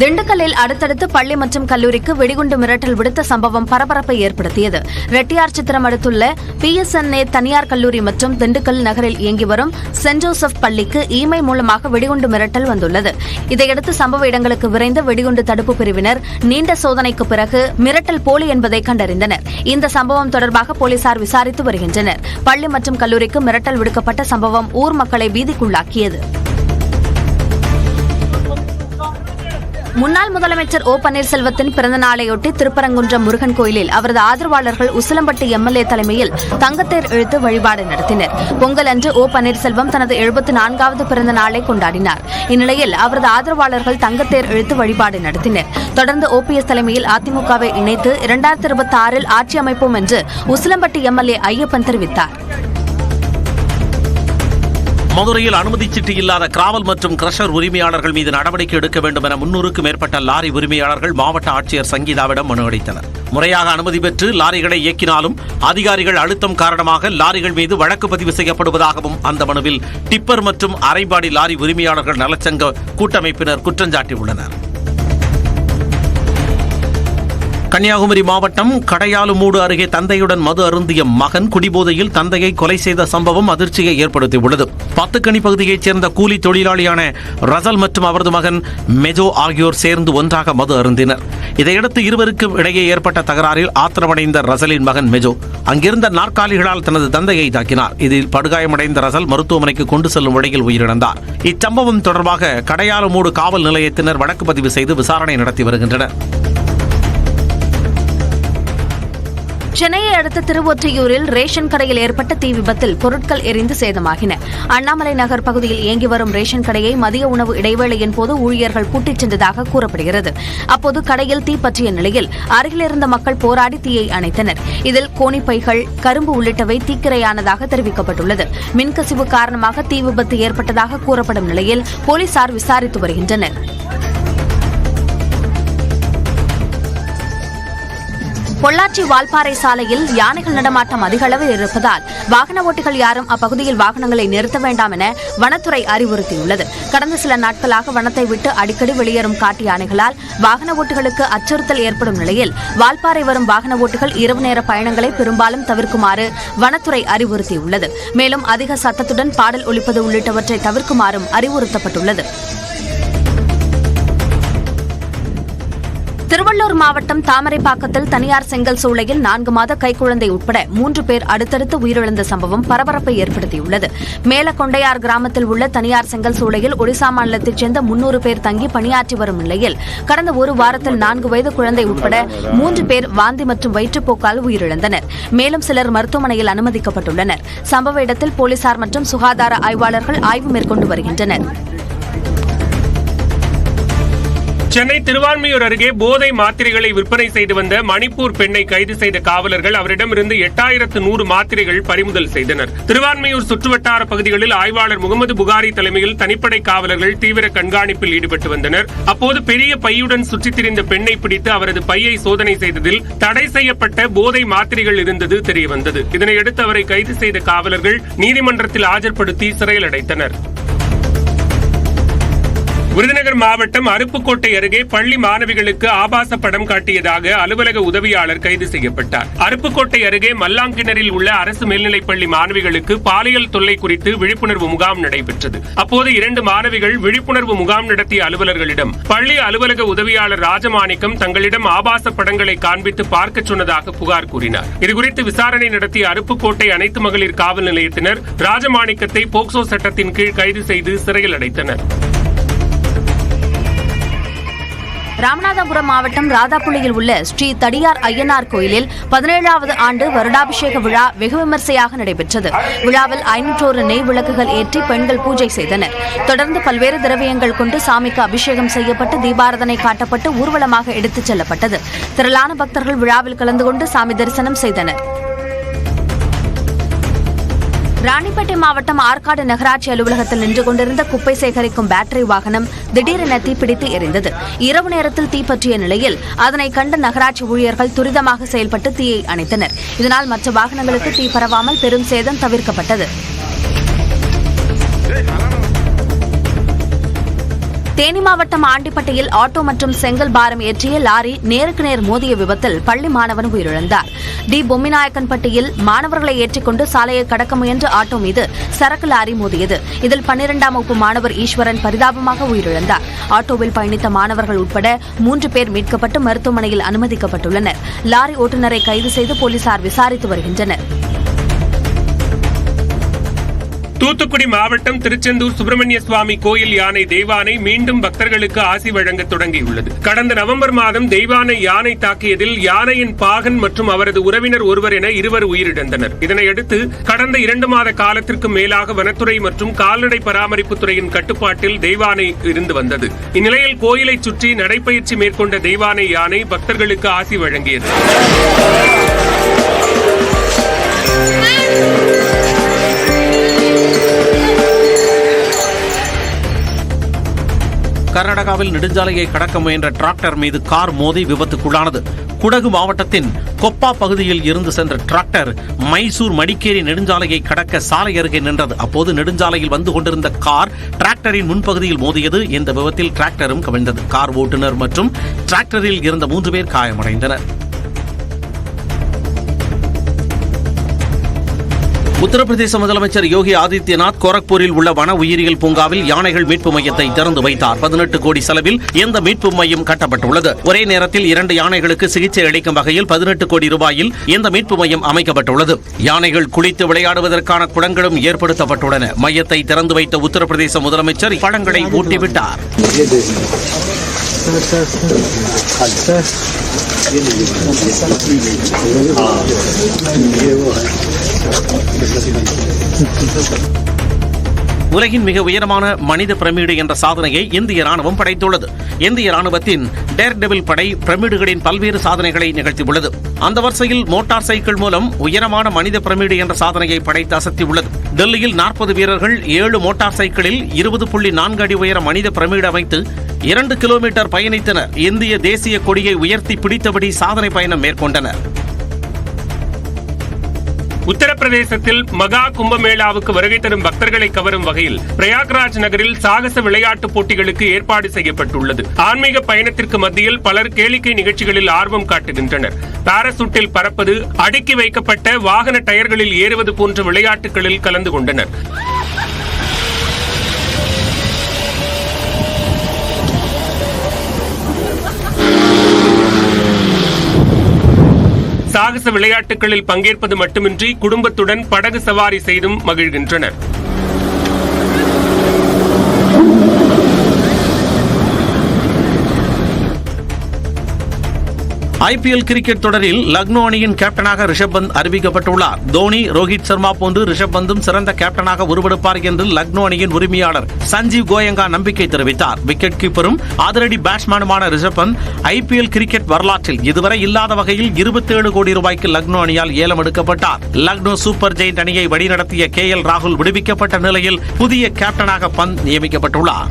திண்டுக்கல்லில் அடுத்தடுத்து பள்ளி மற்றும் கல்லூரிக்கு வெடிகுண்டு மிரட்டல் விடுத்த சம்பவம் பரபரப்பை ஏற்படுத்தியது. ரெட்டியார்சித்திரம் அடுத்துள்ள PSNA தனியார் கல்லூரி மற்றும் திண்டுக்கல் நகரில் இயங்கி வரும் சென்ட் ஜோசப் பள்ளிக்கு இமெயில் மூலமாக வெடிகுண்டு மிரட்டல் வந்துள்ளது. இதையடுத்து சம்பவ இடங்களுக்கு விரைந்த வெடிகுண்டு தடுப்பு பிரிவினர் நீண்ட சோதனைக்கு பிறகு மிரட்டல் போலி என்பதை கண்டறிந்தனர். இந்த சம்பவம் தொடர்பாக போலீசார் விசாரித்து வருகின்றனர். பள்ளி மற்றும் கல்லூரிக்கு மிரட்டல் விடுக்கப்பட்ட சம்பவம் ஊர் மக்களை பீதிக்குள்ளாக்கியது. முன்னாள் முதலமைச்சர் O. பன்னீர்செல்வத்தின் பிறந்த நாளையொட்டி திருப்பரங்குன்றம் முருகன் கோயிலில் அவரது ஆதரவாளர்கள் உசிலம்பட்டி MLA தலைமையில் தங்கத்தேர் இழுத்து வழிபாடு நடத்தினர். பொங்கல் அன்று O. பன்னீர்செல்வம் தனது 74வது பிறந்த நாளை கொண்டாடினார். இந்நிலையில் அவரது ஆதரவாளர்கள் தங்கத்தேர் இழுத்து வழிபாடு நடத்தினர். தொடர்ந்து OPS தலைமையில் அதிமுகவை இணைத்து 2026 ஆட்சி அமைப்போம் என்று உசிலம்பட்டி MLA ஐயப்பன் தெரிவித்தார். மதுரையில் அனுமதி சீட்டு இல்லாத கிராவல் மற்றும் கிரஷர் உரிமையாளர்கள் மீது நடவடிக்கை எடுக்க வேண்டும் என 300க்கும் மேற்பட்ட லாரி உரிமையாளர்கள் மாவட்ட ஆட்சியர் சங்கீதாவிடம் மனு அளித்தனர். முறையாக அனுமதி பெற்று லாரிகளை இயக்கினாலும் அதிகாரிகள் அழுத்தம் காரணமாக லாரிகள் மீது வழக்கு பதிவு செய்யப்படுவதாகவும் அந்த மனுவில் டிப்பர் மற்றும் அரைபாடி லாரி உரிமையாளர்கள் நலச்சங்க கூட்டமைப்பினர் குற்றஞ்சாட்டியுள்ளனர். கன்னியாகுமரி மாவட்டம் கடையாலுமூடு அருகே தந்தையுடன் மது அருந்திய மகன் குடிபோதையில் தந்தையை கொலை செய்த சம்பவம் அதிர்ச்சியை ஏற்படுத்தியுள்ளது. பத்துக்கணி பகுதியைச் சேர்ந்த கூலி தொழிலாளியான ரசல் மற்றும் அவரது மகன் மெஜோ ஆகியோர் சேர்ந்து ஒன்றாக மது அருந்தினர். இதையடுத்து இருவருக்கும் இடையே ஏற்பட்ட தகராறில் ஆத்திரமடைந்த ரசலின் மகன் மெஜோ அங்கிருந்த நாற்காலிகளால் தனது தந்தையை தாக்கினார். இதில் படுகாயமடைந்த ரசல் மருத்துவமனைக்கு கொண்டு செல்லும் வழியில் உயிரிழந்தார். இச்சம்பவம் தொடர்பாக கடையாலுமூடு காவல் நிலையத்தினர் வழக்கு பதிவு செய்து விசாரணை நடத்தி வருகின்றனர். சென்னையை அடுத்த திருவொற்றியூரில் ரேஷன் கடையில் ஏற்பட்ட தீ விபத்தில் பொருட்கள் எரிந்து சேதமாகின. அண்ணாமலை நகர் பகுதியில் இயங்கி வரும் ரேஷன் கடையை மதிய உணவு இடைவேளையின் போது ஊழியர்கள் பூட்டிச் சென்றதாக கூறப்படுகிறது. அப்போது கடையில் தீ பற்றிய நிலையில் அருகில் இருந்த மக்கள் போராடி தீயை அணைத்தனர். இதில் கோணிப்பைகள், கரும்பு உள்ளிட்டவை தீக்கிரையானதாக தெரிவிக்கப்பட்டுள்ளது. மின்கசிவு காரணமாக தீ விபத்து ஏற்பட்டதாக கூறப்படும் நிலையில் போலீசார் விசாரித்து வருகின்றனர். பொள்ளாச்சி வால்பாறை சாலையில் யானைகள் நடமாட்டம் அதிக அளவில் இருப்பதால் வாகன ஓட்டிகள் யாரும் அப்பகுதியில் வாகனங்களை நிறுத்த வேண்டாம் என வனத்துறை அறிவுறுத்தியுள்ளது. கடந்த சில நாட்களாக வனத்தை விட்டு அடிக்கடி வெளியேறும் காட்டு யானைகளால் வாகன ஓட்டிகளுக்கு அச்சுறுத்தல் ஏற்படும் நிலையில் வால்பாறை வரும் வாகன ஓட்டிகள் இரவு நேர பயணங்களை பெரும்பாலும் தவிர்க்குமாறு வனத்துறை அறிவுறுத்தியுள்ளது. மேலும் அதிக சத்தத்துடன் பாடல் ஒலிப்பது உள்ளிட்டவற்றை தவிர்க்குமாறும் அறிவுறுத்தப்பட்டுள்ளது. திருவள்ளூர் மாவட்டம் தாமரைப்பாக்கத்தில் தனியார் செங்கல் சூளையில் 4 மாத கைக்குழந்தை உட்பட 3 பேர் அடுத்தடுத்து உயிரிழந்த சம்பவம் பரபரப்பை ஏற்படுத்தியுள்ளது. மேலக்கொண்டையார் கிராமத்தில் உள்ள தனியார் செங்கல் சூளையில் ஒடிசா மாநிலத்தைச் சேர்ந்த 300 பேர் தங்கி பணியாற்றி வரும் நிலையில் கடந்த ஒரு வாரத்தில் 4 வயது குழந்தை உட்பட 3 பேர் வாந்தி மற்றும் வயிற்றுப்போக்கால் உயிரிழந்தனர். மேலும் சிலர் மருத்துவமனையில் அனுமதிக்கப்பட்டுள்ளனர். சம்பவ இடத்தில் போலீசார் மற்றும் சுகாதார ஆய்வாளர்கள் ஆய்வு மேற்கொண்டு வருகின்றனர். சென்னை திருவான்மியூர் அருகே போதை மாத்திரைகளை விற்பனை செய்து வந்த மணிப்பூர் பெண்ணை கைது செய்த காவலர்கள் அவரிடமிருந்து 8100 மாத்திரைகள் பறிமுதல் செய்தனர். திருவான்மியூர் சுற்றுவட்டார பகுதிகளில் ஆய்வாளர் முகமது புகாரி தலைமையில் தனிப்படை காவலர்கள் தீவிர கண்காணிப்பில் ஈடுபட்டு வந்தனர். அப்போது பெரிய பையுடன் சுற்றித் திரிந்த பெண்ணை பிடித்து அவரது பையை சோதனை செய்ததில் தடை செய்யப்பட்ட போதை மாத்திரைகள் இருந்தது தெரியவந்தது. இதனையடுத்து அவரை கைது செய்த காவலர்கள் நீதிமன்றத்தில் ஆஜர்படுத்தி சிறையில் அடைத்தனர். விருதுநகர் மாவட்டம் அருப்புக்கோட்டை அருகே பள்ளி மாணவிகளுக்கு ஆபாச படம் காட்டியதாக அலுவலக உதவியாளர் கைது செய்யப்பட்டார். அருப்புக்கோட்டை அருகே மல்லாங்கிணரில் உள்ள அரசு மேல்நிலைப்பள்ளி மாணவிகளுக்கு பாலியல் தொல்லை குறித்து விழிப்புணர்வு முகாம் நடைபெற்றது. அப்போது 2 மாணவிகள் விழிப்புணர்வு முகாம் நடத்திய அலுவலர்களிடம் பள்ளி அலுவலக உதவியாளர் ராஜமாணிக்கம் தங்களிடம் ஆபாச படங்களை காண்பித்து பார்க்க சொன்னதாக புகார் கூறினார். இதுகுறித்து விசாரணை நடத்திய அருப்புக்கோட்டை அனைத்து மகளிர் காவல் நிலையத்தினர் ராஜமாணிக்கத்தை போக்சோ சட்டத்தின் கீழ் கைது செய்து சிறையில் அடைத்தனர். ராமநாதபுரம் மாவட்டம் ராதாப்புள்ளியில் உள்ள ஸ்ரீ தடியார் ஐயனார் கோயிலில் 17வது ஆண்டு வருடாபிஷேக விழா வெகு விமர்சையாக நடைபெற்றது. விழாவில் 501 நெய் விளக்குகள் ஏற்றி பெண்கள் பூஜை செய்தனர். தொடர்ந்து பல்வேறு திரவியங்கள் கொண்டு சாமிக்கு அபிஷேகம் செய்யப்பட்டு தீபாராதனை காட்டப்பட்டு ஊர்வலமாக எடுத்துச் செல்லப்பட்டது. திரளான பக்தர்கள் விழாவில் கலந்து கொண்டு சாமி தரிசனம் செய்தனர். ராணிப்பேட்டை மாவட்டம் ஆற்காடு நகராட்சி அலுவலகத்தில் நின்று கொண்டிருந்த குப்பை சேகரிக்கும் பேட்டரி வாகனம் திடீரென தீப்பிடித்து எரிந்தது. இரவு நேரத்தில் தீப்பற்றிய நிலையில் அதனை கண்ட நகராட்சி ஊழியர்கள் துரிதமாக செயல்பட்டு தீயை அணைத்தனர். இதனால் மற்ற வாகனங்களுக்கு தீ பரவாமல் பெரும் சேதம் தவிர்க்கப்பட்டது. தேனி மாவட்டம் ஆண்டிப்பட்டியில் ஆட்டோ மற்றும் செங்கல் பாரம் ஏற்றிய லாரி நேருக்கு நேர் மோதிய விபத்தில் பள்ளி மாணவன் உயிரிழந்தார். டி பொம்மிநாயக்கன்பட்டியில் மாணவர்களை ஏற்றிக்கொண்டு சாலையை கடக்க முயன்ற ஆட்டோ மீது சரக்கு லாரி மோதியது. இதில் 12ஆம் வகுப்பு மாணவர் ஈஸ்வரன் பரிதாபமாக உயிரிழந்தார். ஆட்டோவில் பயணித்த மாணவர்கள் உட்பட 3 பேர் மீட்கப்பட்டு மருத்துவமனையில் அனுமதிக்கப்பட்டுள்ளனர். லாரி ஓட்டுநரை கைது செய்து போலீசார் விசாரித்து வருகின்றனர். தூத்துக்குடி மாவட்டம் திருச்செந்தூர் சுப்பிரமணிய சுவாமி கோயில் யானை தெய்வானை மீண்டும் பக்தர்களுக்கு ஆசி வழங்க தொடங்கியுள்ளது. கடந்த நவம்பர் மாதம் தெய்வானை யானை தாக்கியதில் யானையின் பாகன் மற்றும் அவரது உறவினர் ஒருவர் என 2 உயிரிழந்தனர். இதனையடுத்து கடந்த 2 மாத காலத்திற்கு மேலாக வனத்துறை மற்றும் கால்நடை பராமரிப்புத்துறையின் கட்டுப்பாட்டில் தெய்வானை இருந்து வந்தது. இந்நிலையில் கோயிலை சுற்றி நடைபயிற்சி மேற்கொண்ட தெய்வானை யானை பக்தர்களுக்கு ஆசி வழங்கியது. கர்நாடகாவில் நெடுஞ்சாலையை கடக்க முயன்ற டிராக்டர் மீது கார் மோதி விபத்துக்குள்ளானது. குடகு மாவட்டத்தின் கொப்பா பகுதியில் இருந்து சென்ற டிராக்டர் மைசூர் மடிக்கேரி நெடுஞ்சாலையை கடக்க சாலை அருகே நின்றது. அப்போது நெடுஞ்சாலையில் வந்து கொண்டிருந்த கார் டிராக்டரின் முன்பகுதியில் மோதியது. இந்த விபத்தில் டிராக்டரும் கவிழ்ந்தது. கார் ஓட்டுநர் மற்றும் டிராக்டரில் இருந்த 3 பேர் காயமடைந்தனர். உத்தரப்பிரதேச முதலமைச்சர் யோகி ஆதித்யநாத் கோரக்பூரில் உள்ள வன உயிரியல் பூங்காவில் யானைகள் மீட்பு மையத்தை திறந்து வைத்தார். 18 கோடி செலவில் இந்த மீட்பு மையம் கட்டப்பட்டுள்ளது. ஒரே நேரத்தில் 2 யானைகளுக்கு சிகிச்சை அளிக்கும் வகையில் 18 கோடி ரூபாயில் இந்த மீட்பு மையம் அமைக்கப்பட்டுள்ளது. யானைகள் குளித்து விளையாடுவதற்கான குளங்களும் ஏற்படுத்தப்பட்டுள்ளன. மையத்தை திறந்து வைத்த உத்தரப்பிரதேச முதலமைச்சர் பழங்களை ஊட்டிவிட்டார். உலகின் மிக உயரமான மனித பிரமிடு என்ற சாதனையை இந்திய ராணுவம் படைத்துள்ளது. இந்திய ராணுவத்தின் டேர் டெவில் படை பிரமிடுகளின் பல்வேறு சாதனைகளை நிகழ்த்தியுள்ளது. அந்த வரிசையில் மோட்டார் சைக்கிள் மூலம் உயரமான மனித பிரமிடு என்ற சாதனையை படைத்து அசத்தியுள்ளது. டெல்லியில் 40 வீரர்கள் 7 மோட்டார் சைக்கிளில் 20.4 அடி உயர மனித பிரமிடு அமைத்து 2 கிலோமீட்டர் பயணித்தனர். இந்திய தேசிய கொடியை உயர்த்தி பிடித்தபடி சாதனை பயணம் மேற்கொண்டனர். உத்தரப்பிரதேசத்தில் மகா கும்பமேளாவுக்கு வருகை தரும் பக்தர்களை கவரும் வகையில் பிரயாக்ராஜ் நகரில் சாகச விளையாட்டுப் போட்டிகளுக்கு ஏற்பாடு செய்யப்பட்டுள்ளது. ஆன்மீக பயணத்திற்கு மத்தியில் பலர் கேளிக்கை நிகழ்ச்சிகளில் ஆர்வம் காட்டுகின்றனர். பாராசூட்டில் பறப்பது, அடுக்கி வைக்கப்பட்ட வாகன டயர்களில் ஏறுவது போன்ற விளையாட்டுகளில் கலந்து கொண்டனர். சாகச விளையாட்டுகளில் பங்கேற்பது மட்டுமின்றி குடும்பத்துடன் படகு சவாரி செய்தும் மகிழ்கின்றனர். IPL கிரிக்கெட் தொடரில் லக்னோ அணியின் கேப்டனாக ரிஷப் பந்த் அறிவிக்கப்பட்டுள்ளார். தோனி, ரோஹித் சர்மா போன்று ரிஷப் பந்தும் சிறந்த கேப்டனாக உருவெடுப்பார் என்று லக்னோ அணியின் உரிமையாளர் சஞ்சீவ் கோயங்கா நம்பிக்கை தெரிவித்தார். விக்கெட் கீப்பரும் அதிரடி பேட்ஸ்மேனுமான ரிஷப் பந்த் IPL கிரிக்கெட் வரலாற்றில் இதுவரை இல்லாத வகையில் 27 கோடி ரூபாய்க்கு லக்னோ அணியால் ஏலம் எடுக்கப்பட்டார். லக்னோ சூப்பர் ஜெயிண்ட் அணியை வழிநடத்திய KL ராகுல் விடுவிக்கப்பட்ட நிலையில் புதிய கேப்டனாக பந்த் நியமிக்கப்பட்டுள்ளார்.